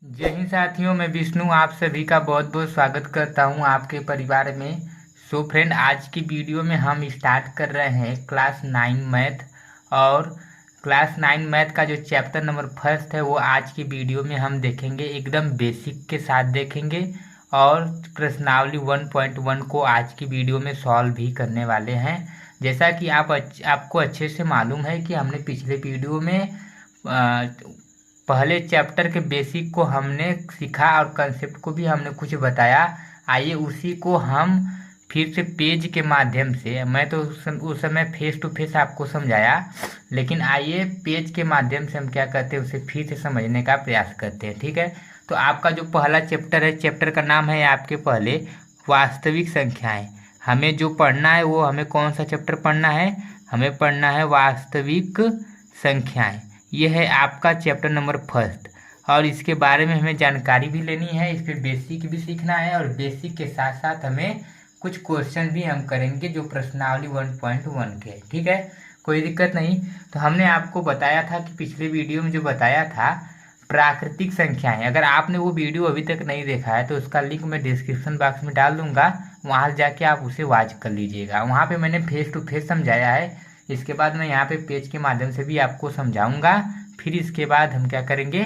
जय हिंद साथियों, मैं विष्णु आप सभी का बहुत बहुत स्वागत करता हूं आपके परिवार में। सो फ्रेंड, आज की वीडियो में हम स्टार्ट कर रहे हैं क्लास 9 मैथ। और क्लास 9 मैथ का जो चैप्टर नंबर फर्स्ट है वो आज की वीडियो में हम देखेंगे, एकदम बेसिक के साथ देखेंगे। और प्रश्नावली 1.1 को आज की वीडियो में सॉल्व भी करने वाले हैं। जैसा कि आपको अच्छे से मालूम है कि हमने पिछले वीडियो में पहले चैप्टर के बेसिक को हमने सीखा और कंसेप्ट को भी हमने कुछ बताया। आइए उसी को हम फिर से पेज के माध्यम से, मैं तो उस समय फेस टू फेस आपको समझाया, लेकिन आइए पेज के माध्यम से हम क्या करते हैं उसे फिर से समझने का प्रयास करते हैं। ठीक है, तो आपका जो पहला चैप्टर है, चैप्टर का नाम है आपके पहले वास्तविक संख्याएं। हमें जो पढ़ना है वो हमें कौन सा चैप्टर पढ़ना है? हमें पढ़ना है वास्तविक संख्याएं। ये है आपका चैप्टर नंबर फर्स्ट। और इसके बारे में हमें जानकारी भी लेनी है, इस पर बेसिक भी सीखना है, और बेसिक के साथ साथ हमें कुछ क्वेश्चन भी हम करेंगे जो प्रश्नावली 1.1 के। ठीक है, कोई दिक्कत नहीं। तो हमने आपको बताया था कि पिछले वीडियो में जो बताया था प्राकृतिक संख्याएं, अगर आपने वो वीडियो अभी तक नहीं देखा है तो उसका लिंक मैं डिस्क्रिप्शन बॉक्स में डाल दूंगा, वहाँ जाके आप उसे वॉच कर लीजिएगा। वहाँ पे मैंने फेस टू फेस समझाया है। इसके बाद मैं यहाँ पे पेज के माध्यम से भी आपको समझाऊंगा। फिर इसके बाद हम क्या करेंगे,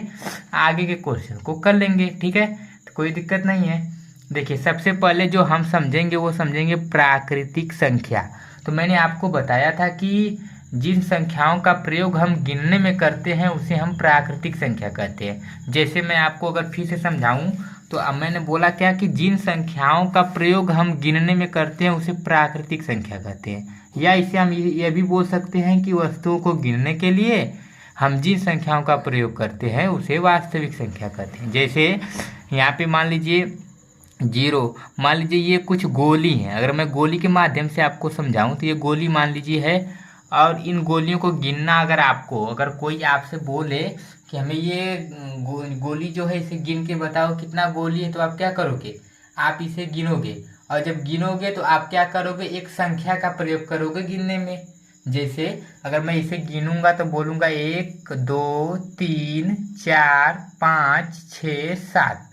आगे के क्वेश्चन को कर लेंगे। ठीक है, तो कोई दिक्कत नहीं है। देखिए, सबसे पहले जो हम समझेंगे वो समझेंगे प्राकृतिक संख्या। तो मैंने आपको बताया था कि जिन संख्याओं का प्रयोग हम गिनने में करते हैं उसे हम प्राकृतिक संख्या कहते हैं। जैसे मैं आपको अगर फिर से समझाऊं तो अब मैंने बोला क्या कि जिन संख्याओं का प्रयोग हम गिनने में करते हैं उसे प्राकृतिक संख्या कहते हैं। या इसे हम ये भी बोल सकते हैं कि वस्तुओं को गिनने के लिए हम जिन संख्याओं का प्रयोग करते हैं उसे वास्तविक संख्या कहते हैं। जैसे यहाँ पे मान लीजिए जीरो, मान लीजिए ये कुछ गोली हैं। अगर मैं गोली के माध्यम से आपको समझाऊं तो ये गोली मान लीजिए है, और इन गोलियों को गिनना, अगर कोई आपसे बोले कि हमें ये गोली जो है इसे गिन के बताओ कितना गोली है, तो आप क्या करोगे? आप इसे गिनोगे, और जब गिनोगे तो आप क्या करोगे? एक संख्या का प्रयोग करोगे गिनने में। जैसे अगर मैं इसे गिनूंगा तो बोलूंगा 1 2 3 4 5 6 7,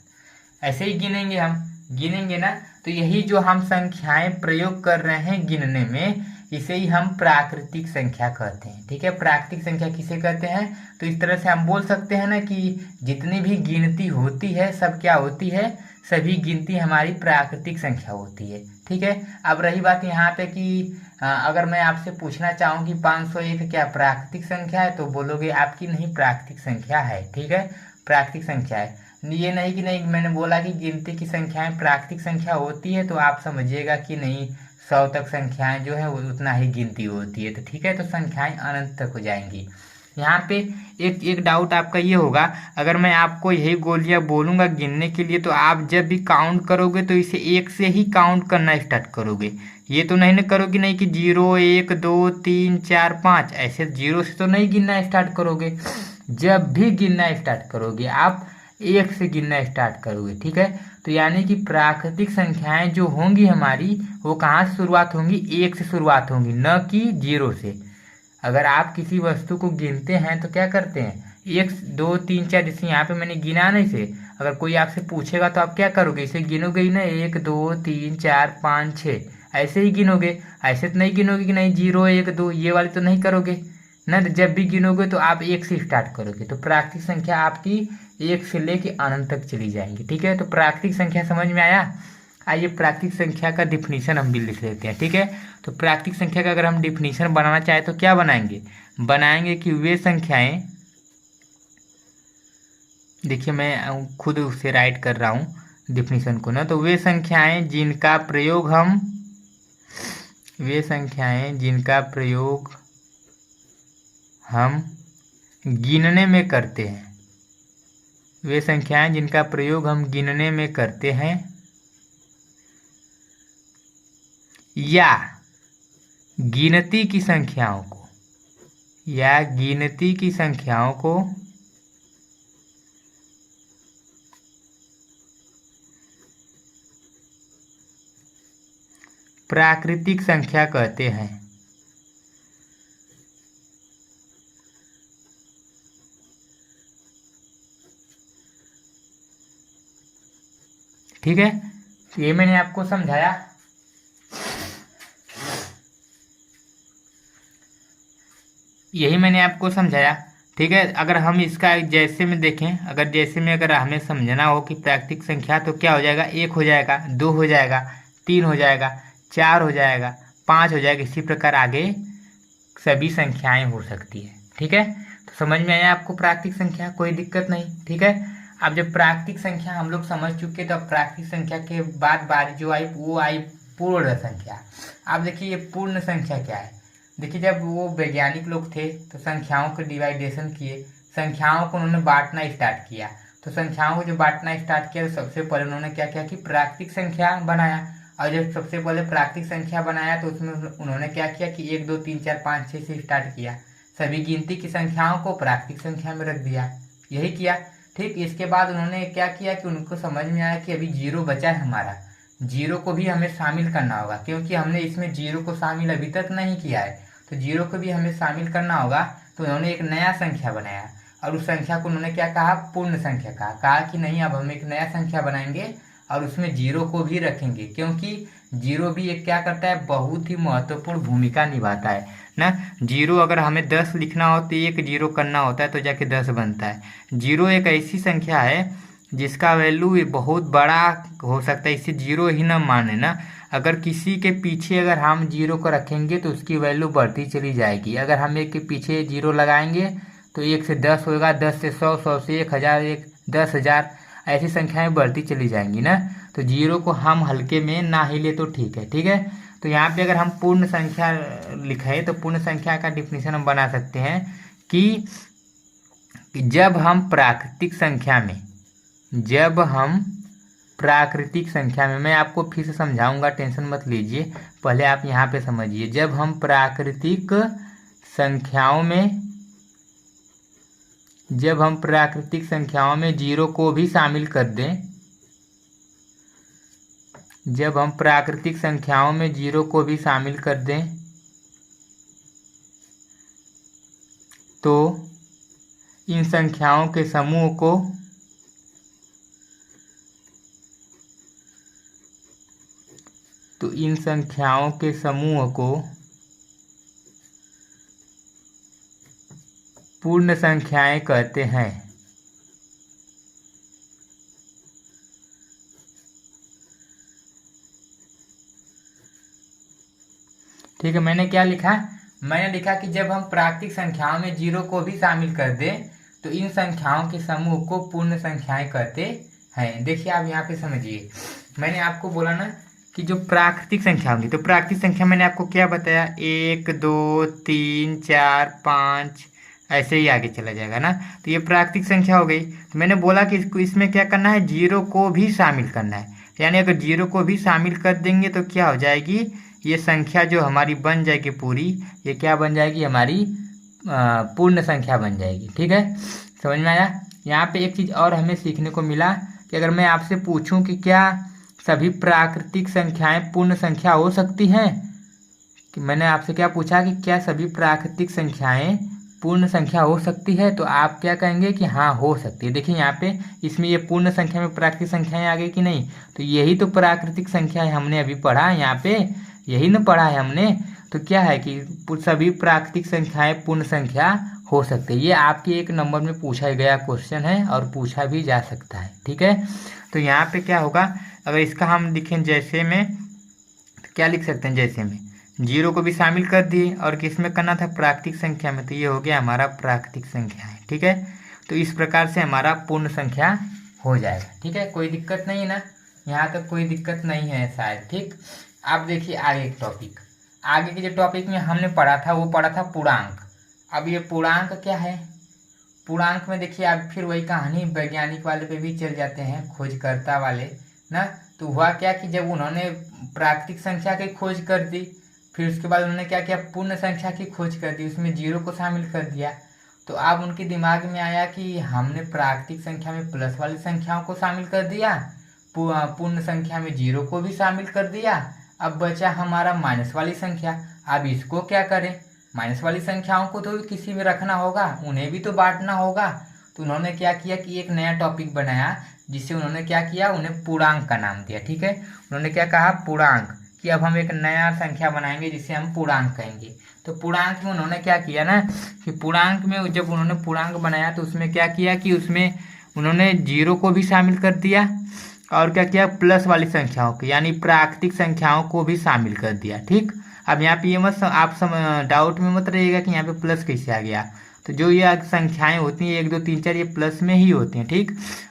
ऐसे ही गिनेंगे हम। गिनेंगे ना, तो यही जो हम संख्याएं प्रयोग कर रहे हैं गिनने में, इसे ही हम प्राकृतिक संख्या कहते हैं। ठीक है, प्राकृतिक संख्या किसे कहते हैं? तो इस तरह से हम बोल सकते हैं ना कि जितनी भी गिनती होती है सब क्या होती है? सभी गिनती हमारी प्राकृतिक संख्या होती है। ठीक है, अब रही बात यहाँ पे कि अगर मैं आपसे पूछना चाहूँ कि 501 क्या प्राकृतिक संख्या है, तो बोलोगे आपकी नहीं, प्राकृतिक संख्या है। ठीक है, प्राकृतिक संख्या है। ये नहीं कि नहीं, मैंने बोला कि गिनती की संख्याएं प्राकृतिक संख्या होती है तो आप समझिएगा कि नहीं 100 तक संख्याएं जो है वो उतना ही गिनती होती है। तो ठीक है, तो संख्याएं अनंत तक हो जाएंगी। यहाँ पे एक एक डाउट आपका ये होगा, अगर मैं आपको यही गोलियां बोलूंगा गिनने के लिए तो आप जब भी काउंट करोगे तो इसे एक से ही काउंट करना स्टार्ट करोगे। ये तो नहीं ना करोगे नहीं कि 0 1 2 3 4 5, ऐसे जीरो से तो नहीं गिनना स्टार्ट करोगे। जब भी गिनना स्टार्ट करोगे आप एक से गिनना स्टार्ट करोगे। ठीक है, तो यानी कि प्राकृतिक संख्याएं जो होंगी हमारी वो कहाँ से शुरुआत होंगी? एक से शुरुआत होंगी, न कि जीरो से। अगर आप किसी वस्तु को गिनते हैं तो क्या करते हैं? 1 2 3 4, जैसे यहाँ पे मैंने गिना नहीं से, अगर कोई आपसे पूछेगा तो आप क्या करोगे? इसे गिनोगे ही ना, 1 2 3 4 5 6, ऐसे ही गिनोगे। ऐसे तो नहीं गिनोगे कि नहीं 0 1 2, ये वाली तो नहीं करोगे ना। तो जब भी गिनोगे तो आप एक से स्टार्ट करोगे। तो प्राकृतिक संख्या आपकी एक से लेके अनंत तक चली जाएंगी। ठीक है, तो प्राकृतिक संख्या समझ में आया। आइए प्राकृतिक संख्या का डिफिनीशन हम भी लिख लेते हैं। ठीक है, तो प्राकृतिक संख्या का अगर हम डिफिनीशन बनाना चाहें तो क्या बनाएंगे? बनाएंगे कि वे संख्याएं, देखिए मैं खुद उसे राइट कर रहा हूँ डिफिनीशन को ना, तो वे संख्याएं जिनका प्रयोग हम गिनने में करते हैं, वे संख्याएं जिनका प्रयोग हम गिनने में करते हैं या गिनती की संख्याओं को, या गिनती की संख्याओं को प्राकृतिक संख्या कहते हैं। ठीक है, तो ये मैंने आपको समझाया। यही मैंने आपको समझाया। ठीक है, अगर हम इसका जैसे में देखें, अगर जैसे में अगर हमें समझना हो कि प्राकृतिक संख्या तो क्या हो जाएगा, 1 हो जाएगा, 2 हो जाएगा, 3 हो जाएगा, 4 हो जाएगा, 5 हो जाएगा, इसी प्रकार आगे सभी संख्याएं हो सकती है। ठीक है, तो समझ में आया आपको प्राकृतिक संख्या, कोई दिक्कत नहीं। ठीक है, अब जब प्राकृतिक संख्या हम लोग समझ चुके तो अब प्राकृतिक संख्या के बाद बारी जो आई वो आई पूर्ण संख्या। अब देखिए ये पूर्ण संख्या क्या है। देखिए जब वो वैज्ञानिक लोग थे तो संख्याओं को डिवाइडेशन किए, संख्याओं को उन्होंने बांटना स्टार्ट किया। तो संख्याओं को जो बांटना स्टार्ट किया तो सबसे पहले उन्होंने क्या किया कि प्राकृतिक संख्या बनाया। और जब सबसे पहले प्राकृतिक संख्या बनाया तो उसमें उन्होंने क्या किया कि 1 2 3 4 5 6 से स्टार्ट किया, सभी गिनती की संख्याओं को प्राकृतिक संख्या में रख दिया, यही किया। ठीक, इसके बाद उन्होंने क्या किया कि उनको समझ में आया कि अभी जीरो बचा है हमारा, जीरो को भी हमें शामिल करना होगा, क्योंकि हमने इसमें जीरो को शामिल अभी तक नहीं किया है, तो जीरो को भी हमें शामिल करना होगा। तो उन्होंने एक नया संख्या बनाया और उस संख्या को उन्होंने क्या कहा, पूर्ण संख्या कहा कि नहीं अब हम एक नया संख्या बनाएंगे और उसमें जीरो को भी रखेंगे, क्योंकि जीरो भी एक क्या करता है, बहुत ही महत्वपूर्ण भूमिका निभाता है ना। जीरो अगर हमें 10 लिखना हो तो एक जीरो करना होता है तो जाके 10 बनता है। जीरो एक ऐसी संख्या है जिसका वैल्यू बहुत बड़ा हो सकता है, इसे जीरो ही ना माने ना। अगर किसी के पीछे अगर हम जीरो को रखेंगे तो उसकी वैल्यू बढ़ती चली जाएगी। अगर हम एक के पीछे जीरो लगाएंगे तो 1 से 10 होगा, 10 से 100, 100 से 1000, 10,000, ऐसी संख्याएं बढ़ती चली जाएंगी ना। तो जीरो को हम हल्के में ना ही ले तो ठीक है। ठीक है, तो यहाँ पे अगर हम पूर्ण संख्या लिखे तो पूर्ण संख्या का डिफिनीशन हम बना सकते हैं कि जब हम प्राकृतिक संख्या में, जब हम प्राकृतिक संख्या में, मैं आपको फिर से समझाऊंगा, टेंशन मत लीजिए, पहले आप यहाँ पे समझिए। जब हम प्राकृतिक संख्याओं में, जब हम प्राकृतिक संख्याओं में जीरो को भी शामिल कर दें, जब हम प्राकृतिक संख्याओं में जीरो को भी शामिल कर दें तो इन संख्याओं के समूह को पूर्ण संख्याएं कहते हैं। ठीक है, मैंने क्या लिखा, मैंने लिखा कि जब हम प्राकृतिक संख्याओं में जीरो को भी शामिल कर दें तो इन संख्याओं के समूह को पूर्ण संख्याएं कहते हैं। देखिए आप यहाँ पे समझिए, मैंने आपको बोला ना कि जो प्राकृतिक संख्या होगी, तो प्राकृतिक संख्या मैंने आपको क्या बताया, 1 2 3 4 5 ऐसे ही आगे चला जाएगा ना। तो ये प्राकृतिक संख्या हो गई। तो मैंने बोला कि इसमें क्या करना है, जीरो को भी शामिल करना है। यानी अगर जीरो को भी शामिल कर देंगे तो क्या हो जाएगी, ये संख्या जो हमारी बन जाएगी पूरी, ये क्या बन जाएगी, हमारी पूर्ण संख्या बन जाएगी। ठीक है, समझ में आया। यहाँ पे एक चीज़ और हमें सीखने को मिला कि अगर मैं आपसे पूछूं कि क्या सभी प्राकृतिक संख्याएं पूर्ण संख्या हो सकती हैं, कि मैंने आपसे क्या पूछा कि क्या सभी प्राकृतिक संख्याएं पूर्ण संख्या हो सकती है, तो आप क्या कहेंगे कि हाँ हो सकती है। देखिए यहाँ पे इसमें ये पूर्ण संख्या में प्राकृतिक संख्याएं आ गई कि नहीं, तो यही तो प्राकृतिक संख्या है, हमने अभी पढ़ा है यहाँ पे, यही ना पढ़ा है हमने। तो क्या है कि सभी प्राकृतिक संख्याएं पूर्ण संख्या हो सकती है। ये आपके एक नंबर में पूछा गया क्वेश्चन है और पूछा भी जा सकता है। ठीक है, तो यहाँ पे क्या होगा, अगर इसका हम लिखें जैसे में, तो क्या लिख सकते हैं, जैसे में जीरो को भी शामिल कर दिए और किस में करना था, प्राकृतिक संख्या में, तो ये हो गया हमारा प्राकृतिक संख्या है। ठीक है, तो इस प्रकार से हमारा पूर्ण संख्या हो जाएगा। ठीक है, कोई दिक्कत नहीं है ना, यहाँ तक कोई दिक्कत नहीं है शायद। ठीक, अब देखिए आगे एक टॉपिक, आगे के जो टॉपिक में हमने पढ़ा था वो पढ़ा था पूर्णांक। अब ये पूर्णांक क्या है, पूर्णांक में देखिए आप फिर वही कहानी वैज्ञानिक वाले पे भी चल जाते हैं, खोजकर्ता वाले ना। तो हुआ क्या कि जब उन्होंने प्राकृतिक संख्या की खोज कर दी, फिर उसके बाद उन्होंने क्या किया, पूर्ण संख्या की खोज कर दी, उसमें जीरो को शामिल कर दिया। तो अब उनके दिमाग में आया कि हमने प्राकृतिक संख्या में प्लस वाली संख्याओं को शामिल कर दिया, पूर्ण संख्या में जीरो को भी शामिल कर दिया, अब बचा हमारा माइनस वाली संख्या। अब इसको क्या करें, माइनस वाली संख्याओं को तो किसी में रखना होगा, उन्हें भी तो बांटना होगा। तो उन्होंने क्या किया कि एक नया टॉपिक बनाया जिससे उन्होंने क्या किया, उन्हें पूर्णांक का नाम दिया। ठीक है, उन्होंने क्या कहा, पूर्णांक, कि अब हम एक नया संख्या बनाएंगे जिसे हम पूर्णांक कहेंगे। तो पूर्णांक में उन्होंने क्या किया ना, कि पूर्णांक में जब उन्होंने पूर्णांक बनाया तो उसमें क्या किया कि उसमें उन्होंने जीरो को भी शामिल कर दिया और क्या किया, प्लस वाली संख्याओं को यानी प्राकृतिक संख्याओं को भी शामिल कर दिया। ठीक, अब यहाँ पे ये मत आप डाउट में मत रहिएगा कि यहाँ पे प्लस कैसे आ गया। तो जो ये संख्याएं होती हैं 1 2 3 4 ये प्लस में ही होती हैं। ठीक,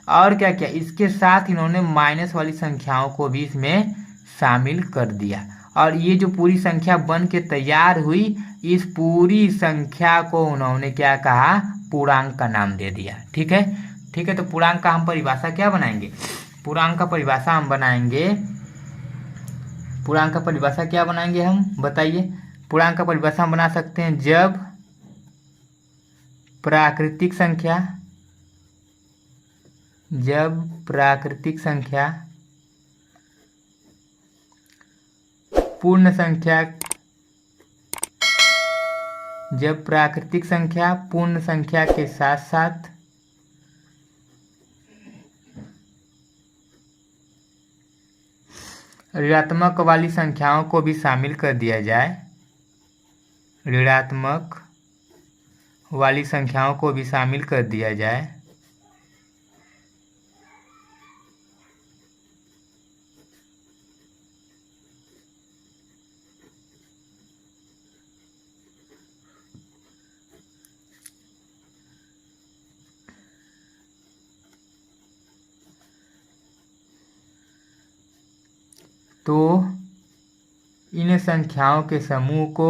और क्या किया, इसके साथ इन्होंने माइनस वाली संख्याओं को भी इसमें शामिल कर दिया और ये जो पूरी संख्या बन के तैयार हुई, इस पूरी संख्या को उन्होंने क्या कहा, पूर्णांक का नाम दे दिया। ठीक है, ठीक है। तो पूर्णांक का हम परिभाषा क्या बनाएंगे, पूर्णांक का परिभाषा हम बनाएंगे, पूर्णांक का परिभाषा क्या बनाएंगे हम बताइए। पूर्णांक का परिभाषा हम बना सकते हैं जब प्राकृतिक संख्या, जब प्राकृतिक संख्या पूर्ण संख्या, जब प्राकृतिक संख्या पूर्ण संख्या के साथ साथ ऋणात्मक वाली संख्याओं को भी शामिल कर दिया जाए, ऋणात्मक वाली संख्याओं को भी शामिल कर दिया जाए, तो इन संख्याओं के समूह को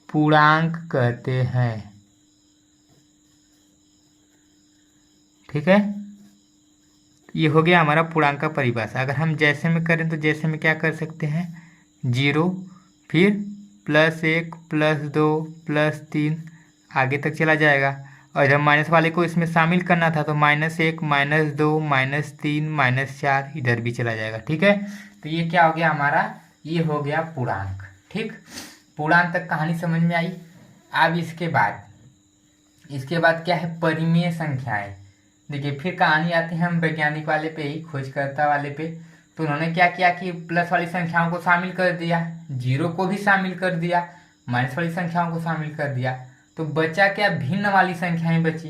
पूर्णांक कहते हैं। ठीक है, ये हो गया हमारा पूर्णांक का परिभाषा। अगर हम जैसे में करें तो जैसे में क्या कर सकते हैं, 0 फिर +1 +2 +3 आगे तक चला जाएगा और जब माइनस वाले को इसमें शामिल करना था तो -1 -2 -3 -4 इधर भी चला जाएगा। ठीक है, तो ये क्या हो गया हमारा, ये हो गया पूर्णांक। ठीक, पूर्णांक तक कहानी समझ में आई। अब इसके बाद क्या है, परिमेय संख्याएं। देखिए फिर कहानी आती है हम वैज्ञानिक वाले पे ही, खोजकर्ता वाले पे। तो उन्होंने क्या किया कि प्लस वाली संख्याओं को शामिल कर दिया, जीरो को भी शामिल कर दिया, माइनस वाली संख्याओं को शामिल कर दिया, तो बचा क्या, भिन्न वाली संख्याएं बची।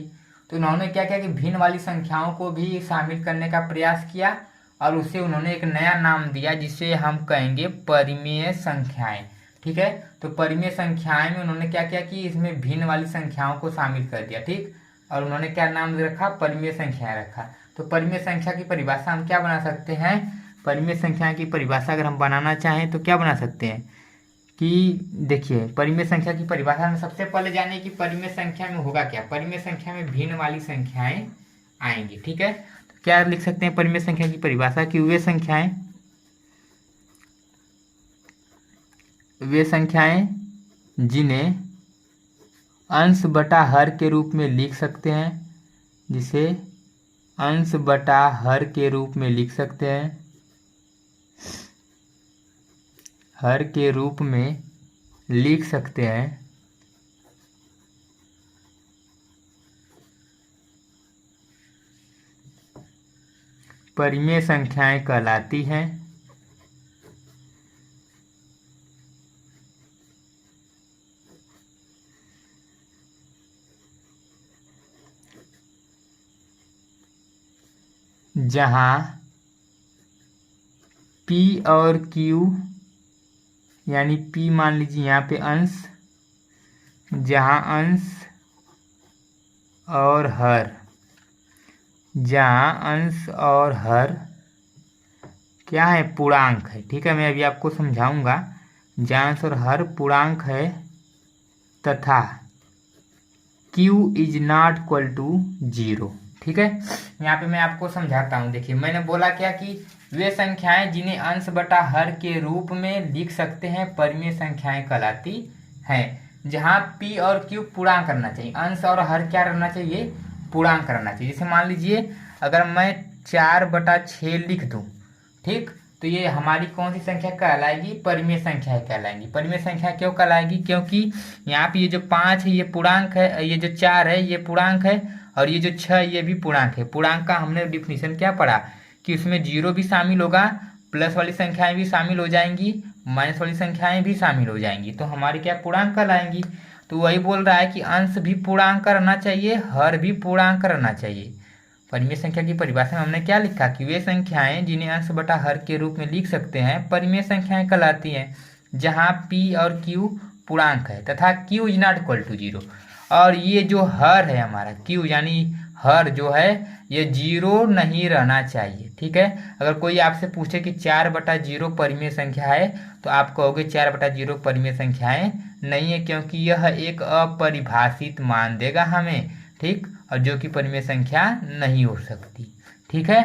तो उन्होंने क्या किया कि भिन्न वाली संख्याओं को भी शामिल करने का प्रयास किया और उसे उन्होंने एक नया नाम दिया जिसे हम कहेंगे परिमेय संख्याएं। ठीक है, तो परिमेय संख्याएं में उन्होंने क्या किया कि इसमें भिन्न वाली संख्याओं को शामिल कर दिया। ठीक, और उन्होंने क्या नाम रखा, परिमेय संख्याएं रखा। तो परिमेय संख्या की परिभाषा हम क्या बना सकते हैं, परिमेय संख्या की परिभाषा अगर हम बनाना चाहें तो क्या बना सकते हैं कि देखिए परिमेय संख्या की परिभाषा में सबसे पहले जानिए कि परिमेय संख्या में होगा क्या। परिमेय संख्या में भिन्न वाली संख्याएं आएंगी। ठीक है, तो क्या लिख सकते हैं परिमेय संख्या की परिभाषा की, वे संख्याएं जिन्हें अंश बटा हर के रूप में लिख सकते हैं, जिसे अंश बटा हर के रूप में लिख सकते हैं, हर के रूप में लिख सकते हैं, परिमेय संख्याएं कहलाती हैं। जहाँ P और Q यानी P मान लीजिए यहाँ पे अंश, जहाँ अंश और हर, जहाँ अंश और हर क्या है, पूर्णांक है। ठीक है, मैं अभी आपको समझाऊंगा। जहाँ अंश और हर पूर्णांक है तथा Q is not equal to 0। ठीक है, यहाँ पे मैं आपको समझाता हूँ। देखिए मैंने बोला क्या कि वे संख्याएं जिन्हें अंश बटा हर के रूप में लिख सकते हैं परिमेय संख्याएं कहलाती हैं। जहाँ P और Q पूर्णांक करना चाहिए, अंश और हर क्या रहना चाहिए, पूर्णांक करना चाहिए। जैसे मान लीजिए अगर मैं 4/6 लिख दूँ, ठीक, तो ये हमारी कौन सी संख्या कहलाएगी? परिमेय संख्या कहलाएंगी। परिमेय संख्या क्यों कहलाएगी? क्योंकि यहाँ पे ये जो 5 है ये पूर्णांक है, ये जो 4 है ये पूर्णांक है, और ये जो 6 ये भी पूर्णांक है। पूर्णांक का हमने डिफिनीशन क्या पढ़ा कि उसमें 0 भी शामिल होगा, प्लस वाली संख्याएं भी शामिल हो जाएंगी, माइनस वाली संख्याएं भी शामिल हो जाएंगी, तो हमारी क्या पूर्णांक कहलाएंगी। तो वही बोल रहा है कि अंश भी पूर्णांक का रहना चाहिए, हर भी पूर्णांक का रहना चाहिए। परिमेय संख्या की परिभाषा में हमने क्या लिखा कि वे संख्याएं जिन्हें अंश बटा हर के रूप में लिख सकते हैं परिमेय संख्याएं कहलाती हैं, जहां p और q पूर्णांक है तथा q is not equal to 0। और ये जो हर है हमारा q यानी हर जो है ये 0 नहीं रहना चाहिए। ठीक है, अगर कोई आपसे पूछे कि 4/0 परिमेय संख्या है तो आप कहोगे 4/0 परिमेय संख्याएं नहीं है, क्योंकि यह एक अपरिभाषित मान देगा हमें। ठीक, और जो कि परिमेय संख्या नहीं हो सकती। ठीक है,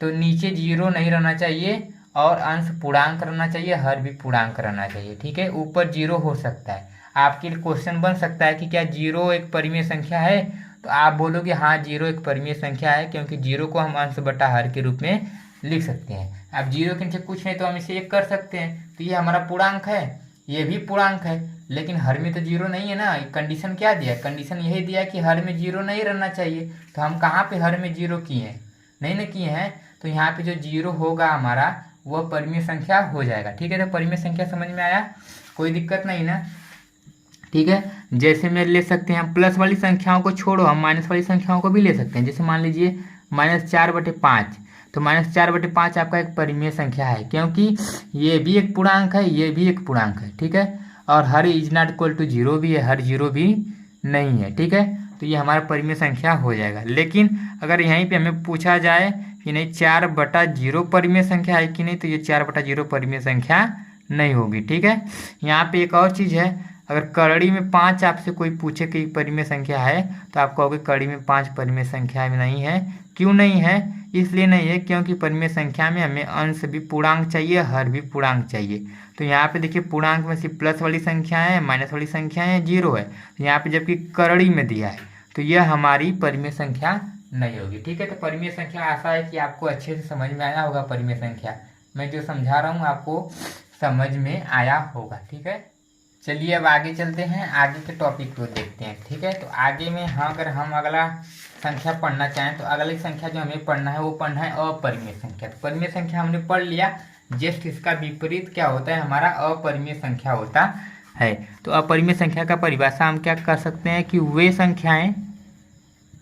तो नीचे 0 नहीं रहना चाहिए और अंश पूर्णांक रहना चाहिए, हर भी पूर्णांक रहना चाहिए। ठीक है, ऊपर 0 हो सकता है। आपके लिए क्वेश्चन बन सकता है कि क्या 0 एक परिमेय संख्या है? तो आप बोलोगे हाँ 0 एक परिमेय संख्या है, क्योंकि 0 को हम अंश बटा हर के रूप में लिख सकते हैं। अब 0 के नीचे कुछ नहीं तो हम इसे 1 कर सकते हैं, तो ये हमारा पूर्णांक है, ये भी पूर्णांक है, लेकिन हर में तो 0 नहीं है ना। कंडीशन क्या दिया? कंडीशन यही दिया कि हर में 0 नहीं रहना चाहिए। तो हम कहाँ पे हर में 0 किए हैं? नहीं ना किए हैं। तो यहाँ पे जो 0 होगा हमारा वह परिमेय संख्या हो जाएगा। ठीक है, तो परिमेय संख्या समझ में आया, कोई दिक्कत नहीं ना। ठीक है, जैसे में ले सकते हैं हम प्लस वाली संख्याओं को छोड़ो, हम माइनस वाली संख्याओं को भी ले सकते हैं। जैसे मान लीजिए -4/5, तो -4/5 आपका एक परिमेय संख्या है, क्योंकि ये भी एक पूर्णांक है, ये भी एक पूर्णांक है। ठीक है, और हर इज नॉट इक्वल टू 0 भी है, हर 0 भी नहीं है। ठीक है, तो ये हमारा परिमेय संख्या हो जाएगा। लेकिन अगर यहीं पे हमें पूछा जाए कि नहीं 4/0 परिमेय संख्या है कि नहीं, तो ये 4/0 परिमेय संख्या नहीं होगी। ठीक है, यहाँ पे एक और चीज़ है, अगर कड़ी में 5 आपसे कोई पूछे कि परिमेय संख्या है तो आप कहोगे कड़ी में 5 परिमेय संख्या में नहीं है। क्यों नहीं है? इसलिए नहीं है क्योंकि परिमेय संख्या में हमें अंश भी पूर्णांक चाहिए, हर भी पूर्णांक चाहिए। तो यहाँ पे देखिए पूर्णांक में सिर्फ प्लस वाली संख्या है, माइनस वाली संख्या है, 0 है। तो यहाँ पे जबकि कड़ी में दिया है तो यह हमारी परिमेय संख्या नहीं होगी। ठीक है, तो परिमेय संख्या आशा है कि आपको अच्छे से समझ में आया होगा। परिमेय संख्या मैं जो समझा रहा हूँ आपको समझ में आया होगा। ठीक है, चलिए अब आगे चलते हैं, आगे के टॉपिक को देखते हैं। ठीक है, तो आगे में हाँ अगर हम अगला संख्या पढ़ना चाहें तो अगली संख्या जो हमें पढ़ना है वो पढ़ना है अपरिमेय संख्या। तो परिमेय संख्या हमने पढ़ लिया, जस्ट इसका विपरीत क्या होता है? हमारा अपरिमेय संख्या होता है। तो अपरिमेय संख्या का परिभाषा हम क्या कर सकते हैं कि वे संख्याएं,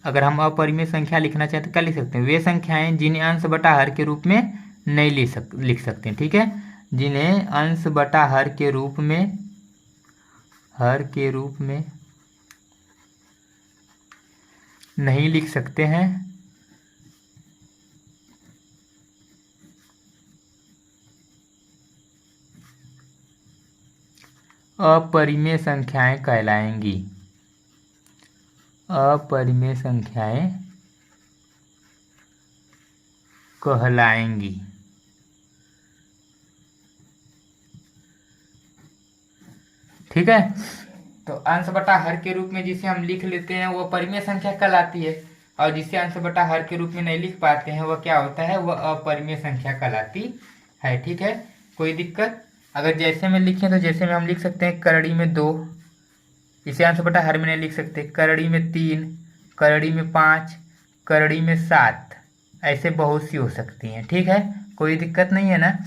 अगर हम अपरिमेय संख्या लिखना चाहें तो क्या लिख सकते हैं? वे संख्याएं जिन्हें अंश बटा हर के रूप में नहीं लिख सकते हैं। ठीक है, जिन्हें अंश बटा हर के रूप में नहीं लिख सकते हैं, अपरिमेय संख्याएं कहलाएंगी। अपरिमेय संख्याएं कहलाएंगी। ठीक है, तो अंश बटा हर के रूप में जिसे हम लिख लेते हैं वो परिमेय संख्या कहलाती है, और जिसे अंश बटा हर के रूप में नहीं लिख पाते हैं वह क्या होता है? वह अपरिमेय संख्या कहलाती है। ठीक है, कोई दिक्कत? अगर जैसे में लिखें तो जैसे में हम लिख सकते हैं करड़ी में 2, इसे अंश बटा हर में नहीं लिख सकते, करड़ी में 3, करड़ी में 5, करड़ी में 7, ऐसे बहुत सी हो सकती हैं। ठीक है, कोई दिक्कत नहीं है ना।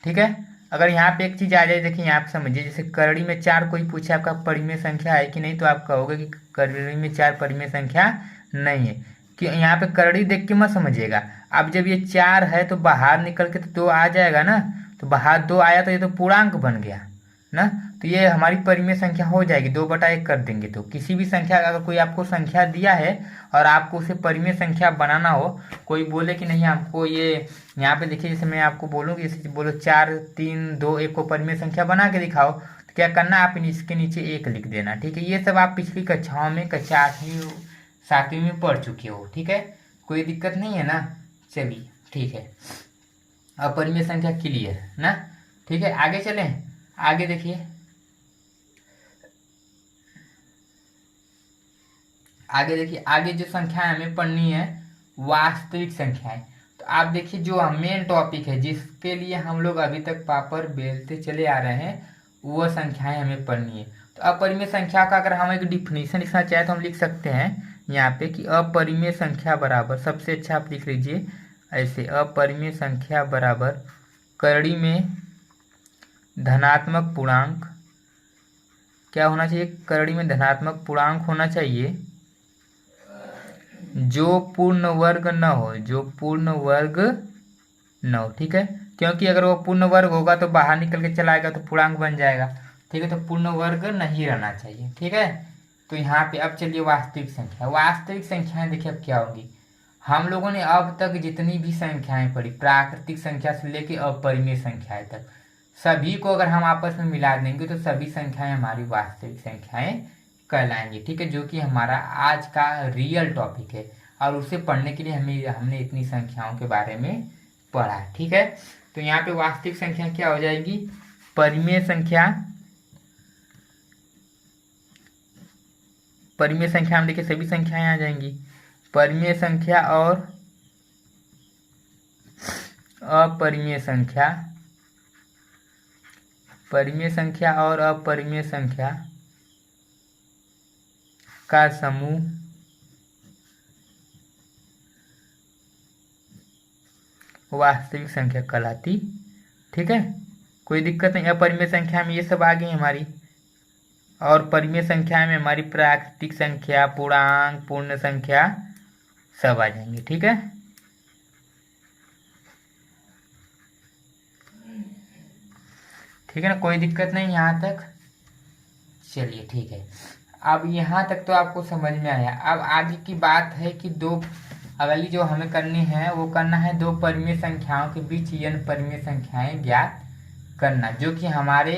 ठीक है, अगर यहाँ पे एक चीज़ आ जाए, देखिए यहाँ पे समझिए, जैसे करड़ी में 4 कोई पूछे आपका परिमेय संख्या है कि नहीं, तो आप कहोगे कि करड़ी में 4 परिमेय संख्या नहीं है। कि यहाँ पे करड़ी देख के मत समझिएगा, अब जब ये 4 है तो बाहर निकल के तो 2 आ जाएगा ना, तो बाहर 2 आया तो ये तो पूर्णांक बन गया ना, तो ये हमारी परिमेय संख्या हो जाएगी। 2/1 कर देंगे तो किसी भी संख्या, अगर कोई आपको संख्या दिया है और आपको उसे परिमेय संख्या बनाना हो, कोई बोले कि नहीं हमको ये यहाँ पे देखिए, जैसे मैं आपको बोलूँ कि जैसे बोलो 4 3 2 1 को परिमेय संख्या बना के दिखाओ, तो क्या करना, आप इसके नीचे 1 लिख देना। ठीक है, ये सब आप पिछली कक्षाओं में कक्षा 8वीं 7वीं में पढ़ चुके हो। ठीक है, कोई दिक्कत नहीं है ना। चलिए ठीक है, अपरिमेय संख्या क्लियर ना। ठीक है, आगे चलें। आगे देखिए, आगे जो संख्याएं हमें पढ़नी है वास्तविक संख्याएं। तो आप देखिए जो मेन टॉपिक है जिसके लिए हम लोग अभी तक पापड़ बेलते चले आ रहे हैं वो संख्याएं हमें पढ़नी है। तो अपरिमेय संख्या का अगर हम एक डिफिनीशन लिखना चाहें तो हम लिख सकते हैं यहाँ पे कि अपरिमेय संख्या बराबर, सबसे अच्छा आप लिख लीजिए ऐसे, अपरिमेय संख्या बराबर करड़ी में धनात्मक पूर्णांक, क्या होना चाहिए, करड़ी में धनात्मक पूर्णांक होना चाहिए जो पूर्ण वर्ग न हो, जो पूर्ण वर्ग न हो। ठीक है, क्योंकि अगर वो पूर्ण वर्ग होगा तो बाहर निकल के चला आएगा तो पूर्णांक बन जाएगा। ठीक है, तो पूर्ण वर्ग नहीं रहना चाहिए। ठीक है, तो यहाँ पे अब चलिए वास्तविक संख्या, वास्तविक संख्याएं देखिए अब क्या होंगी। हम लोगों ने अब तक जितनी भी संख्याएं पढ़ी, प्राकृतिक संख्या से लेके अपरिमेय संख्याएं तक, सभी को अगर हम आपस में मिला देंगे तो सभी संख्याएं हमारी वास्तविक संख्याएं कहलाएंगी। ठीक है, जो कि हमारा आज का रियल टॉपिक है और उसे पढ़ने के लिए हमने इतनी संख्याओं के बारे में पढ़ा। ठीक है, तो यहाँ पे वास्तविक संख्या क्या हो जाएगी, परिमेय संख्या, परिमेय संख्या में देखिए सभी संख्याएं आ जाएंगी, परिमेय संख्या और अपरिमेय संख्या, परिमेय संख्या और अपरिमेय संख्या का समूह वास्तविक संख्या कहलाती। ठीक है, कोई दिक्कत नहीं। अपरिमेय संख्या में ये सब आ गई हमारी, और परिमेय संख्या में हमारी प्राकृतिक संख्या, पूर्णांक, पूर्ण संख्या सब आ जाएंगे। ठीक है, ठीक है ना, कोई दिक्कत नहीं यहाँ तक। चलिए ठीक है, अब यहाँ तक तो आपको समझ में आया। अब आगे की बात है कि दो, अगली जो हमें करनी है वो करना है दो परिमेय संख्याओं के बीच n परिमेय संख्याएं ज्ञात करना, जो कि हमारे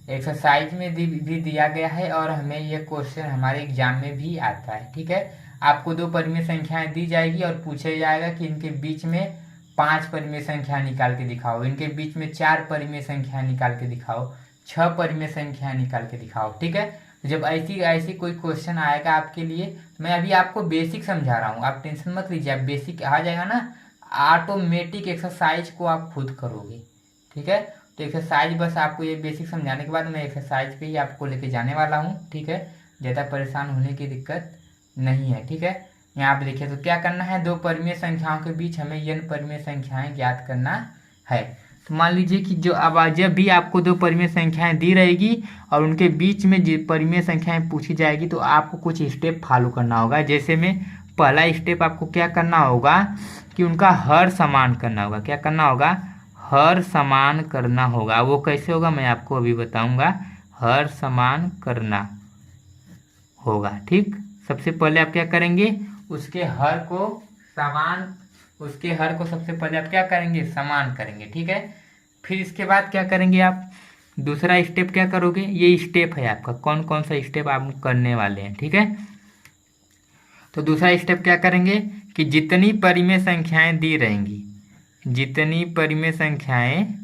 एक्सरसाइज में भी दिया गया है और हमें ये क्वेश्चन हमारे एग्जाम में भी आता है। ठीक है, आपको दो परिमेय संख्याएं दी जाएगी और पूछा जाएगा कि इनके बीच में 5 परिमेय संख्या निकाल के दिखाओ, इनके बीच में 4 परिमेय संख्या निकाल के दिखाओ, 6 परिमेय संख्या निकाल के दिखाओ। ठीक है, जब ऐसी कोई क्वेश्चन आएगा आपके लिए, मैं अभी आपको बेसिक समझा रहा हूँ, आप टेंशन मत लीजिए, आप बेसिक आ जाएगा ना, ऑटोमेटिक एक्सरसाइज को आप खुद करोगे। ठीक है, तो एक्सरसाइज बस आपको ये बेसिक समझाने के बाद मैं एक्सरसाइज पे ही आपको लेके जाने वाला हूँ। ठीक है, ज़्यादा परेशान होने की दिक्कत नहीं है। ठीक है, यहाँ पे देखिए तो क्या करना है, दो परिमेय संख्याओं के बीच हमें n परिमेय संख्याएं ज्ञात करना है। तो मान लीजिए कि जब भी आपको दो परिमेय संख्याएं दी रहेगी और उनके बीच में जो परिमेय संख्याएं पूछी जाएगी तो आपको कुछ स्टेप फॉलो करना होगा। जैसे में पहला स्टेप आपको क्या करना होगा कि उनका हर समान करना होगा। क्या करना होगा, हर समान करना होगा। वो कैसे होगा मैं आपको अभी बताऊंगा, हर समान करना होगा। ठीक, सबसे पहले आप क्या करेंगे, उसके हर को सबसे पहले आप क्या करेंगे, समान करेंगे। ठीक है, फिर इसके बाद क्या करेंगे आप, दूसरा स्टेप क्या करोगे, ये स्टेप है आपका, कौन कौन सा स्टेप आप करने वाले हैं। ठीक है, तो दूसरा स्टेप क्या करेंगे कि जितनी परिमेय संख्याएं दी रहेंगी, जितनी परिमेय संख्याएं,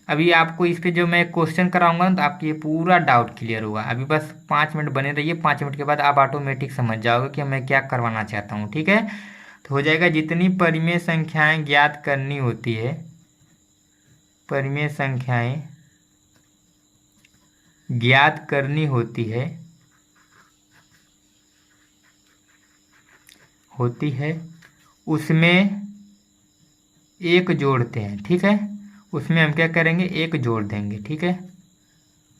अभी आपको इस पे जो मैं क्वेश्चन कराऊंगा तो आपकी ये पूरा डाउट क्लियर होगा। अभी बस 5 मिनट बने रहिए, 5 मिनट के बाद आप ऑटोमेटिक समझ जाओगे कि मैं क्या करवाना चाहता हूँ। ठीक है, तो हो जाएगा जितनी परिमेय संख्याएं ज्ञात करनी होती है, परिमेय संख्याएं ज्ञात करनी होती है उसमें एक जोड़ते हैं। ठीक है, उसमें हम क्या करेंगे, एक जोड़ देंगे। ठीक है,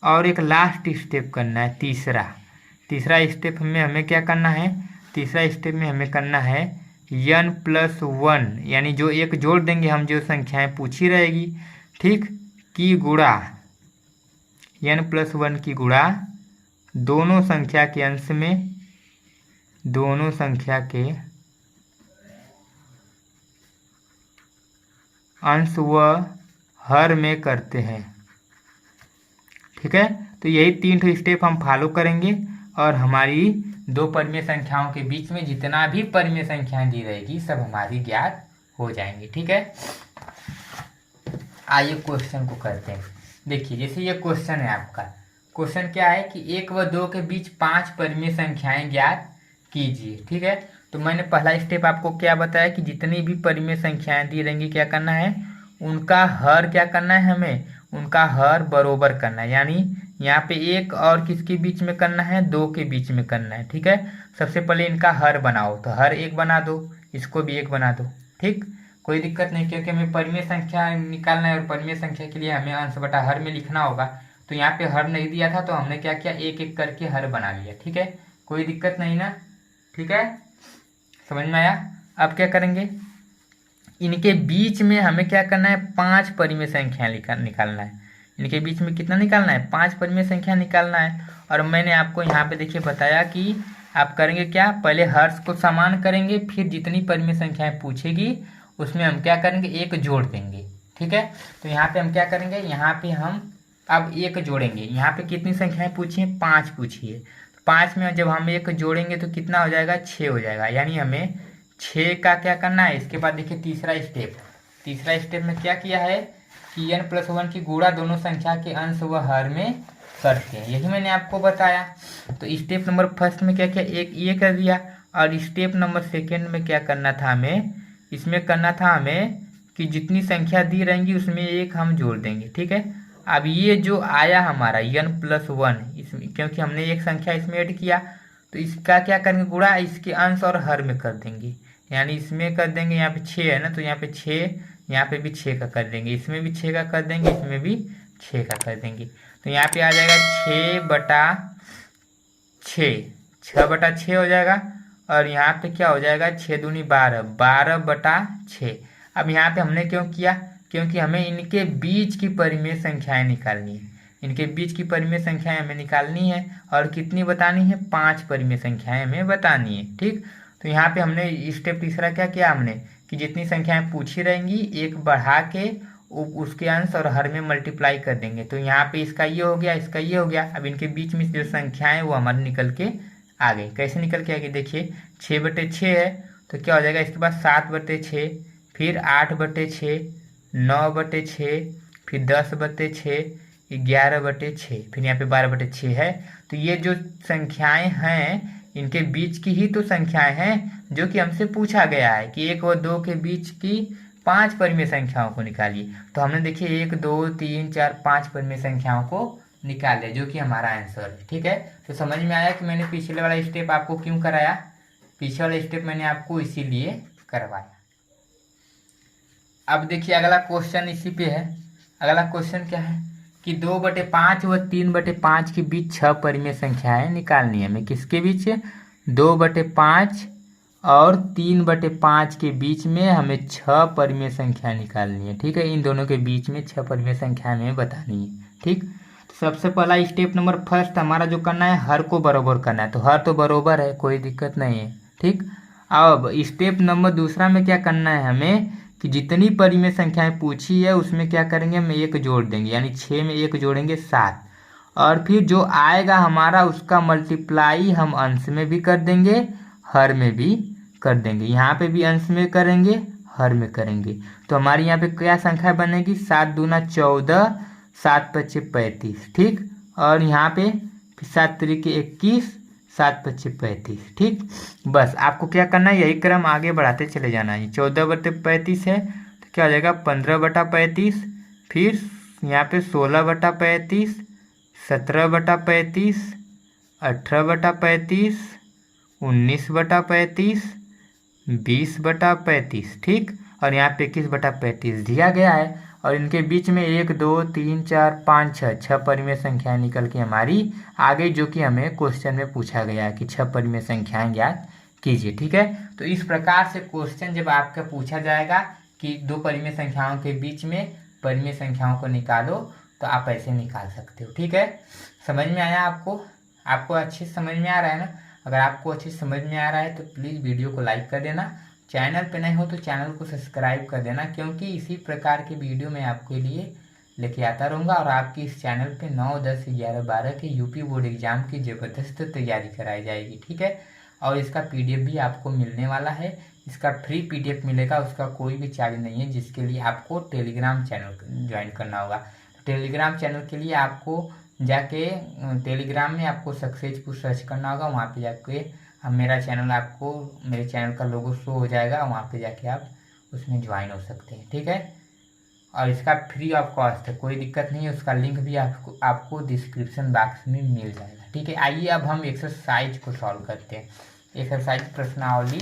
और एक लास्ट स्टेप करना है, तीसरा स्टेप में हमें क्या करना है, तीसरा स्टेप में हमें करना है n+1, यानी जो एक जोड़ देंगे हम, जो संख्याएं पूछी रहेगी, ठीक, की गुणा, n+1 की गुणा दोनों संख्या के अंश में, दोनों संख्या के अंश व हर में करते हैं। ठीक है, तो यही 3 स्टेप हम फॉलो करेंगे और हमारी दो परिमेय संख्याओं के बीच में जितना भी परिमेय संख्याएं दी रहेगी सब हमारी ज्ञात हो जाएंगी। ठीक है, आइए क्वेश्चन को करते हैं। देखिए जैसे ये क्वेश्चन है आपका, क्वेश्चन क्या है कि 1 व 2 के बीच 5 परिमेय संख्याएं ज्ञात कीजिए। ठीक है, तो मैंने पहला स्टेप आपको क्या बताया कि जितनी भी परिमेय संख्याएं दी रहेंगी क्या करना है, उनका हर क्या करना है, हमें उनका हर बरोबर करना है। यानी यहाँ पे एक और किसके बीच में करना है, दो के बीच में करना है। ठीक है, सबसे पहले इनका हर बनाओ, तो हर एक बना दो, इसको भी एक बना दो। ठीक, कोई दिक्कत नहीं, क्योंकि हमें परिमेय संख्या निकालना है और परिमेय संख्या के लिए हमें अंश बटा हर में लिखना होगा। तो यहाँ पे हर नहीं दिया था तो हमने क्या किया, एक एक करके हर बना लिया। ठीक है, कोई दिक्कत नहीं ना। ठीक है, समझ में आया। अब क्या करेंगे, इनके बीच में हमें क्या करना है, 5 परिमेय संख्या निकालना है। इनके बीच में कितना निकालना है, 5 परिमेय संख्या निकालना है। और मैंने आपको यहाँ पे देखिए बताया कि आप करेंगे क्या, पहले हर्ष को समान करेंगे, फिर जितनी परिमेय संख्याएं पूछेगी उसमें हम क्या करेंगे, एक जोड़ देंगे। ठीक है, तो यहाँ पे हम क्या करेंगे, यहाँ पे हम अब एक जोड़ेंगे। यहाँ पे कितनी संख्याएं पूछी है, 5 पूछी है। 5 में जब हम एक जोड़ेंगे तो कितना हो जाएगा, 6 हो जाएगा। यानी हमें 6 का क्या करना है। इसके बाद देखिए तीसरा स्टेप में क्या किया है कि n+1 की गुणा दोनों संख्या के अंश व हर में करते हैं। यही मैंने आपको बताया। तो स्टेप नंबर फर्स्ट में क्या किया, एक ये कर दिया। और स्टेप नंबर सेकेंड में क्या करना था हमें, इसमें करना था हमें कि जितनी संख्या दी रहेंगी उसमें एक हम जोड़ देंगे। ठीक है, अब ये जो आया हमारा n+1, इसमें क्योंकि हमने एक संख्या इसमें ऐड किया तो इसका क्या करेंगे, गुणा इसके अंश और हर में कर देंगे। यानी इसमें कर देंगे, यहाँ पे 6 है ना, तो यहाँ पे 6, यहाँ पे भी 6 का कर देंगे, इसमें भी 6 का कर देंगे, इसमें भी 6 का कर देंगे। तो यहाँ पे आ जाएगा 6/6 हो जाएगा। और यहाँ पे क्या हो जाएगा, 6 दूनी 12, 12/6। अब यहाँ पे हमने क्यों किया, क्योंकि हमें इनके बीच की परिमेय संख्याएं निकालनी है। इनके बीच की परिमेय संख्याएं हमें निकालनी है। और कितनी बतानी है, 5 परिमेय संख्याएं हमें बतानी है। ठीक, तो यहाँ पे हमने स्टेप तीसरा क्या किया हमने कि जितनी संख्याएं पूछी रहेंगी एक बढ़ा के उसके अंश और हर में मल्टीप्लाई कर देंगे। तो यहाँ पे इसका ये हो गया, इसका ये हो गया। अब इनके बीच में जो संख्याएं वो हमारे निकल के आ गई। कैसे निकल के आ गई, देखिए 6/6 है तो क्या हो जाएगा, इसके बाद 7/6, फिर 8/6, 9/6, फिर 10/6, 11/6, फिर यहाँ पे 12/6 है। तो ये जो संख्याएं हैं इनके बीच की ही तो संख्याएं हैं जो कि हमसे पूछा गया है कि 1 और 2 के बीच की 5 परिमेय संख्याओं को निकालिए। तो हमने देखिए 1 2 3 4 5 परिमेय संख्याओं को निकाल लिया जो कि हमारा आंसर है। ठीक है, तो समझ में आया कि मैंने पिछले वाला स्टेप आपको क्यों कराया। पिछले वाला स्टेप मैंने आपको इसीलिए करवाया। अब देखिए अगला क्वेश्चन इसी पे है। अगला क्वेश्चन क्या है कि 2/5 व 3/5 के बीच 6 परिमेय संख्याएं निकालनी है हमें। किसके बीच, 2/5 और 3/5 के बीच में हमें 6 परिमेय संख्या निकालनी है। ठीक है, इन दोनों के बीच में 6 परिमेय संख्या हमें बतानी है। ठीक, तो सबसे पहला स्टेप नंबर फर्स्ट हमारा जो करना है, हर को बराबर करना है। तो हर तो बराबर है, कोई दिक्कत नहीं है। ठीक, अब स्टेप नंबर दूसरा में क्या करना है हमें कि जितनी परिमेय संख्याएं पूछी है उसमें क्या करेंगे, हम एक जोड़ देंगे। यानी 6 में एक जोड़ेंगे 7। और फिर जो आएगा हमारा उसका मल्टीप्लाई हम अंश में भी कर देंगे, हर में भी कर देंगे। यहाँ पे भी अंश में करेंगे, हर में करेंगे। तो हमारी यहाँ पे क्या संख्या बनेगी, 7 दूना 14, 7×5 35। ठीक, और यहाँ पे 7 त्रिक 21, 7×5 35। ठीक, बस आपको क्या करना है, यही क्रम आगे बढ़ाते चले जाना है। 14/35 है तो क्या हो जाएगा, 15/35, फिर यहाँ पे 16/35, 17/35, 18/35, 19/35, 20/35। ठीक, और यहाँ पे 21/35 दिया गया है। और इनके बीच में 1 2 3 4 5 6 परिमेय संख्याएं निकल के हमारी आ गई, जो कि हमें क्वेश्चन में पूछा गया है कि 6 परिमेय संख्याएं ज्ञात कीजिए। ठीक है, तो इस प्रकार से क्वेश्चन जब आपका पूछा जाएगा कि 2 परिमेय संख्याओं के बीच में परिमेय संख्याओं को निकालो, तो आप ऐसे निकाल सकते हो। ठीक है, समझ में आया आपको अच्छे समझ में आ रहा है ना। अगर आपको अच्छे समझ में आ रहा है तो प्लीज़ वीडियो को लाइक कर देना। चैनल पे नहीं हो तो चैनल को सब्सक्राइब कर देना, क्योंकि इसी प्रकार के वीडियो मैं आपके लिए लेके आता रहूँगा। और आपकी इस चैनल पे 9 10 11 12 के यूपी बोर्ड एग्जाम की ज़बरदस्त तैयारी कराई जाएगी। ठीक है, और इसका PDF भी आपको मिलने वाला है। इसका फ्री PDF मिलेगा, उसका कोई भी चार्ज नहीं है, जिसके लिए आपको टेलीग्राम चैनल ज्वाइन करना होगा। टेलीग्राम चैनल के लिए आपको जाके टेलीग्राम में आपको सक्सेसफुल सर्च करना होगा। वहाँ पे जाके अब मेरे चैनल का लोगो शो हो जाएगा, वहाँ पे जाके आप उसमें ज्वाइन हो सकते हैं, ठीक है। और इसका फ्री ऑफ कॉस्ट है, कोई दिक्कत नहीं है, उसका लिंक भी आपको डिस्क्रिप्शन बॉक्स में मिल जाएगा, ठीक है। आइए अब हम एक्सरसाइज को सॉल्व करते हैं। एक्सरसाइज प्रश्नावली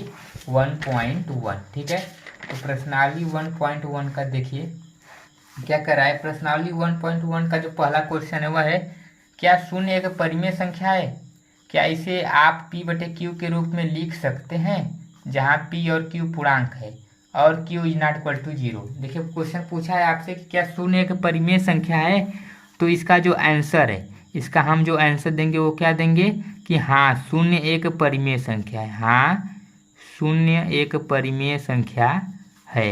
1.1, ठीक है। तो प्रश्नावली 1.1 का देखिए क्या कर रहा है। प्रश्नावली 1.1 का जो पहला क्वेश्चन है वह है, क्या शून्य एक परिमेय संख्या है? क्या इसे आप p/q के रूप में लिख सकते हैं, जहाँ p और q पूर्णांक है और q is not equal to 0। देखिए क्वेश्चन पूछा है आपसे कि क्या शून्य एक परिमेय संख्या है, तो इसका जो आंसर है, इसका हम जो आंसर देंगे वो क्या देंगे कि हाँ शून्य एक परिमेय संख्या है। हाँ शून्य एक परिमेय संख्या है।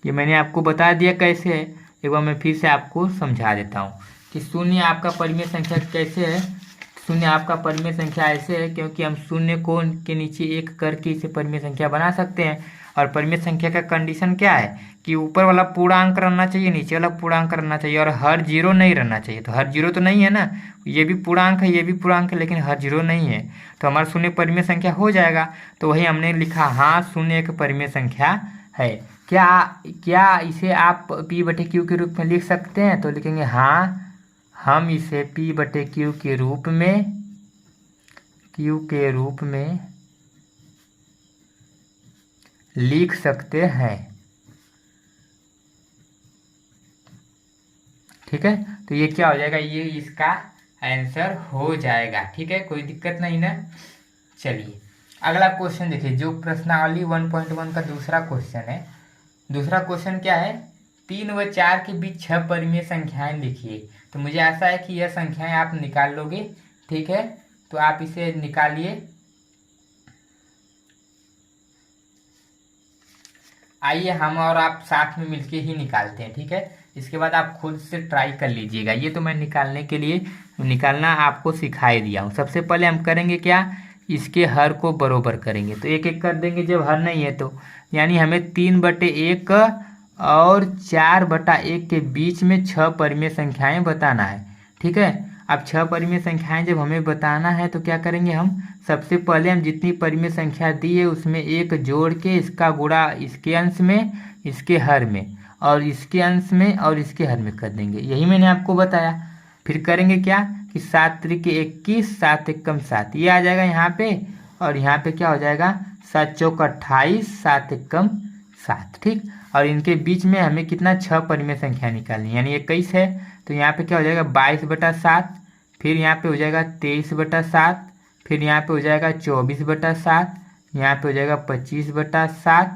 ये मैंने आपको बता दिया कैसे है, एक बार मैं फिर से आपको समझा देता हूँ कि शून्य आपका परिमेय संख्या कैसे है। शून्य आपका परिमेय संख्या ऐसे है क्योंकि हम शून्य को के नीचे एक करके इसे परिमेय संख्या बना सकते हैं। और परिमेय संख्या का कंडीशन क्या है कि ऊपर वाला पूर्णांक रहना चाहिए, नीचे वाला पूर्णांक रहना चाहिए और हर जीरो नहीं रहना चाहिए। तो हर जीरो तो नहीं है ना, ये भी पूर्णांक है, ये भी पूर्णांक है, लेकिन हर जीरो नहीं है, तो हमारा शून्य परिमेय संख्या हो जाएगा। तो वही हमने लिखा, हाँ शून्य एक परिमेय संख्या है। क्या इसे आप p/q के रूप में लिख सकते हैं? तो लिखेंगे हाँ हम इसे p/q के रूप में लिख सकते हैं, ठीक है। तो ये क्या हो जाएगा, ये इसका आंसर हो जाएगा, ठीक है, कोई दिक्कत नहीं ना। चलिए अगला क्वेश्चन देखिए, जो प्रश्नावली 1.1 का दूसरा क्वेश्चन है। दूसरा क्वेश्चन क्या है, 3 व 4 के बीच 6 परिमेय संख्याएं लिखिए। तो मुझे आशा है कि यह संख्याएं आप निकाल लोगे, ठीक है। तो आप इसे निकालिए। आइए हम और आप साथ में मिलके ही निकालते हैं, ठीक है। इसके बाद आप खुद से ट्राई कर लीजिएगा। ये तो मैं निकालना आपको सिखाई दिया हूँ। सबसे पहले हम करेंगे क्या, इसके हर को बरोबर करेंगे। तो एक एक कर देंगे जब हर नहीं है तो, यानी हमें 3/1 और 4/1 के बीच में 6 परिमेय संख्याएं बताना है, ठीक है। अब 6 परिमेय संख्याएं जब हमें बताना है तो क्या करेंगे हम, सबसे पहले हम जितनी परिमेय संख्या दी है उसमें एक जोड़ के इसका गुणा इसके अंश में, इसके हर में, और इसके अंश में और इसके हर में कर देंगे। यही मैंने आपको बताया। फिर करेंगे क्या कि 7 त्रिक 21, 7 एकम 7, ये आ जाएगा यहाँ पे, और यहाँ पे क्या हो जाएगा 7 चौक 28, 7 एकम 7, ठीक। और इनके बीच में हमें कितना 6 परिमेय संख्या निकालनी, यानी 21 है। तो यहाँ पे क्या हो जाएगा 22/7, फिर यहाँ पे हो जाएगा 23/7, फिर यहाँ पे हो जाएगा 24/7, यहाँ पे हो जाएगा 25/7,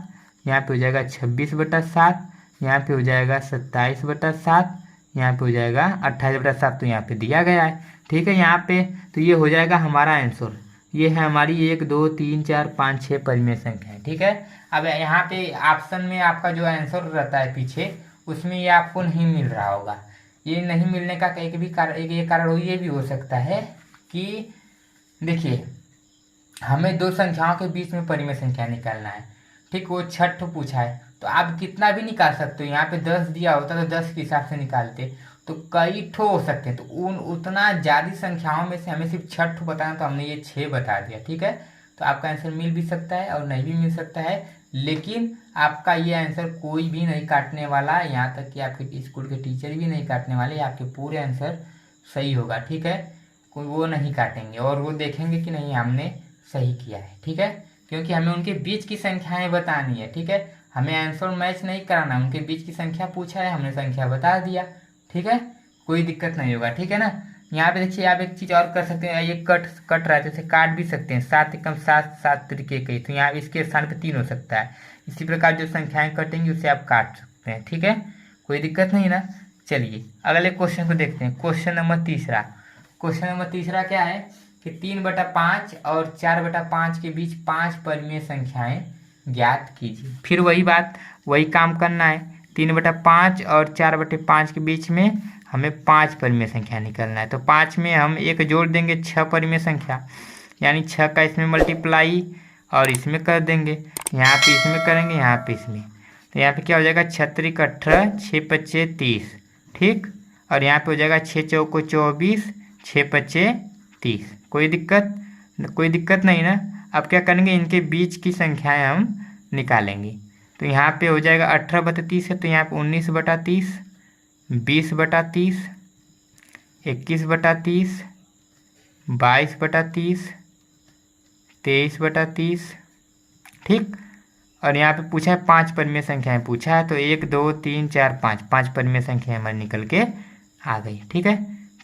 यहाँ पे हो जाएगा 26/7, यहाँ पे हो जाएगा 27/7, यहाँ पे हो जाएगा 28/7। तो यहाँ पे दिया गया है, ठीक है यहाँ पे। तो ये हो जाएगा हमारा आंसर। ये है हमारी 1 2 3 4 5 6 परिमेय संख्या है, ठीक है। अब यहाँ पे ऑप्शन में आपका जो आंसर रहता है पीछे, उसमें ये आपको नहीं मिल रहा होगा। ये नहीं मिलने का एक कारण ये भी हो सकता है कि देखिए हमें दो संख्याओं के बीच में परिमेय संख्या निकालना है, ठीक। वो 6 पूछा है तो आप कितना भी निकाल सकते हो। यहाँ पे 10 दिया होता तो 10 के हिसाब से निकालते, तो कई ठो हो सकते हैं। तो उतना ज़्यादा संख्याओं में से हमें सिर्फ 6 बताना, तो हमने ये 6 बता दिया, ठीक है। तो आपका आंसर मिल भी सकता है और नहीं भी मिल सकता है, लेकिन आपका ये आंसर कोई भी नहीं काटने वाला, यहाँ तक कि आपके स्कूल के टीचर भी नहीं काटने वाले। आपके पूरे आंसर सही होगा, ठीक है। कोई वो नहीं काटेंगे और वो देखेंगे कि नहीं हमने सही किया है, ठीक है। क्योंकि हमें उनके बीच की संख्याएं बतानी है, ठीक है। हमें आंसर मैच नहीं कराना, उनके बीच की संख्या पूछा है, हमने संख्या बता दिया, ठीक है। कोई दिक्कत नहीं होगा, ठीक है ना। यहाँ पे देखिए आप एक चीज़ और कर सकते हैं, ये कट रहा है तो इसे काट भी सकते हैं। 7 एकम 7, 7 त्रिक 21, तो यहाँ इसके स्थान पे 3 हो सकता है। इसी प्रकार जो संख्याएं कटेंगी उसे आप काट सकते हैं, ठीक है, कोई दिक्कत नहीं ना। चलिए अगले क्वेश्चन को देखते हैं। क्वेश्चन नंबर तीसरा क्या है कि 3/5 और 4/5 के बीच 5 परिमेय संख्याएं ज्ञात कीजिए। फिर वही बात, वही काम करना है। 3/5 और 4/5 के बीच में हमें 5 परिमेय संख्या निकालना है। तो 5 में हम एक जोड़ देंगे 6 परिमेय संख्या, यानी 6 का इसमें मल्टीप्लाई और इसमें कर देंगे, यहाँ पे इसमें करेंगे, यहाँ पे इसमें। तो यहाँ पे क्या हो जाएगा 6 त्रिक 18, 6 × 5 = 30, ठीक। और यहाँ पे हो जाएगा 6 चौको 24, 6 पच्चे 30। कोई दिक्कत नहीं ना। अब क्या करेंगे, इनके बीच की संख्याएं हम निकालेंगे। तो यहाँ पे हो जाएगा 18/30 है, तो यहाँ पे 19/30, 20/30, 21/30, 22/30, 23/30। ठीक। और यहाँ पे पूछा है 5 परिमेय संख्याएं पूछा है, तो 1 2 3 4 5 परिमेय संख्याएं हमारी निकल के आ गई। ठीक है,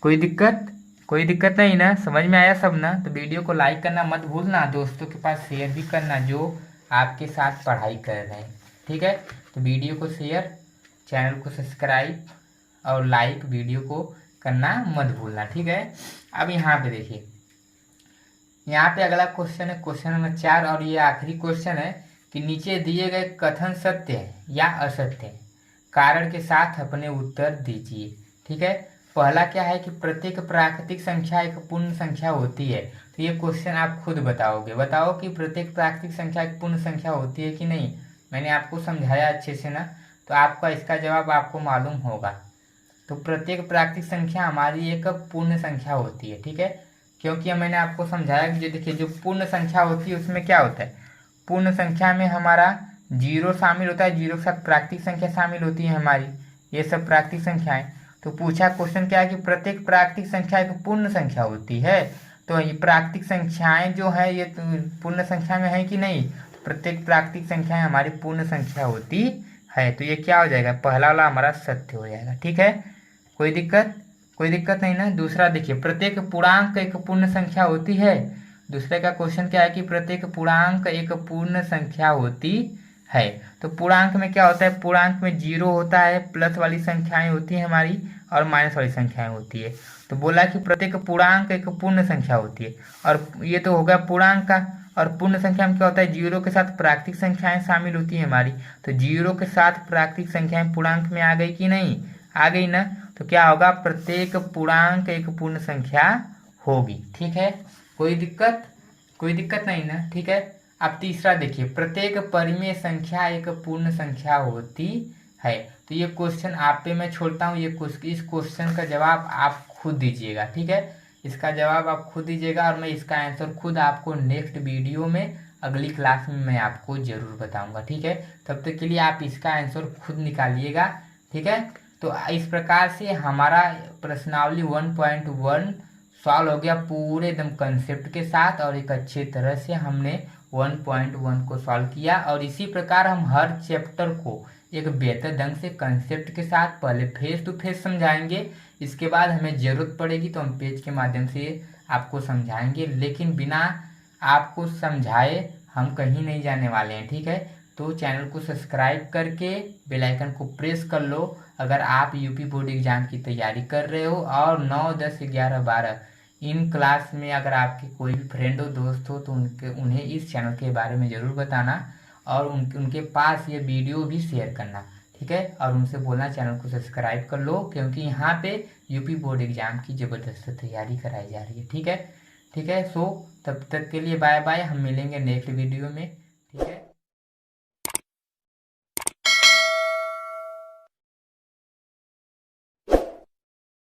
कोई दिक्कत नहीं ना, समझ में आया सब ना। तो वीडियो को लाइक करना मत भूलना, दोस्तों के पास शेयर भी करना जो आपके साथ पढ़ाई कर रहे हैं। ठीक है, तो वीडियो को शेयर, चैनल को सब्सक्राइब और लाइक वीडियो को करना मत भूलना। ठीक है, अब यहाँ पे देखिए, यहाँ पे अगला क्वेश्चन है क्वेश्चन नंबर 4, और ये आखिरी क्वेश्चन है कि नीचे दिए गए कथन सत्य है या असत्य है, कारण के साथ अपने उत्तर दीजिए। ठीक है, पहला क्या है कि प्रत्येक प्राकृतिक संख्या एक पूर्ण संख्या होती है। तो ये क्वेश्चन आप खुद बताओगे, बताओ कि प्रत्येक प्राकृतिक संख्या एक पूर्ण संख्या होती है कि नहीं। मैंने आपको समझाया अच्छे से ना, तो आपका इसका जवाब आपको मालूम होगा। तो प्रत्येक प्राकृतिक संख्या हमारी एक पूर्ण संख्या होती है। ठीक है, क्योंकि मैंने आपको समझाया कि जो देखिए जो पूर्ण संख्या होती है उसमें क्या होता है, पूर्ण संख्या में हमारा 0 शामिल होता है, 0 के साथ प्राकृतिक संख्या शामिल होती है हमारी, ये सब प्राकृतिक संख्याएं। तो पूछा क्वेश्चन क्या है कि प्रत्येक प्राकृतिक संख्या एक पूर्ण संख्या होती है। तो ये प्राकृतिक संख्याएं जो है ये पूर्ण संख्या में है कि नहीं, प्रत्येक प्राकृतिक संख्याएं हमारी पूर्ण संख्या होती है। तो ये क्या हो जाएगा, पहला वाला हमारा सत्य हो जाएगा। ठीक है, कोई दिक्कत नहीं ना। दूसरा देखिए, प्रत्येक पूर्णांक एक पूर्ण संख्या होती है। दूसरे का क्वेश्चन क्या है कि प्रत्येक पूर्णांक एक पूर्ण संख्या होती है। तो पूर्णांक में क्या होता है, पूर्णांक में 0 होता है, प्लस वाली संख्याएं होती है हमारी और माइनस वाली संख्याएं होती है। तो बोला कि प्रत्येक पूर्णांक एक पूर्ण संख्या होती है, और ये तो होगा पूर्णांक का। और पूर्ण संख्या में क्या होता है, 0 के साथ प्राकृतिक संख्याएं शामिल होती है हमारी। तो 0 के साथ प्राकृतिक संख्याएं पूर्णांक में आ गई कि नहीं, आ गई ना। तो क्या होगा, प्रत्येक पूर्णांक एक पूर्ण संख्या होगी। ठीक है, कोई दिक्कत नहीं ना। ठीक है, अब तीसरा देखिए, प्रत्येक परिमेय संख्या एक पूर्ण संख्या होती है। तो ये क्वेश्चन आप पे मैं छोड़ता हूँ, इस क्वेश्चन का जवाब आप खुद दीजिएगा। ठीक है, इसका जवाब आप खुद दीजिएगा, और मैं इसका आंसर खुद आपको नेक्स्ट वीडियो में अगली क्लास में मैं आपको जरूर बताऊंगा। ठीक है, तब तक के लिए आप इसका आंसर खुद निकालिएगा। ठीक है, तो इस प्रकार से हमारा प्रश्नावली 1.1 सॉल्व हो गया पूरे एकदम कंसेप्ट के साथ, और एक अच्छे तरह से हमने 1.1 को सॉल्व किया। और इसी प्रकार हम हर चैप्टर को एक बेहतर ढंग से कंसेप्ट के साथ पहले फेस टू फेस समझाएंगे, इसके बाद हमें ज़रूरत पड़ेगी तो हम पेज के माध्यम से आपको समझाएंगे, लेकिन बिना आपको समझाए हम कहीं नहीं जाने वाले हैं। ठीक है, तो चैनल को सब्सक्राइब करके बेल आइकन को प्रेस कर लो अगर आप यूपी बोर्ड एग्जाम की तैयारी कर रहे हो। और 9, 10, 11, 12 इन क्लास में अगर आपके कोई भी फ्रेंड हो, दोस्त हो, तो उन्हें इस चैनल के बारे में ज़रूर बताना, और उनके पास ये वीडियो भी शेयर करना। ठीक है, और उनसे बोलना चैनल को सब्सक्राइब कर लो, क्योंकि यहाँ पे यूपी बोर्ड एग्जाम की ज़बरदस्त तैयारी कराई जा रही है। ठीक है, सो तब तक के लिए बाय बाय, हम मिलेंगे नेक्स्ट वीडियो में।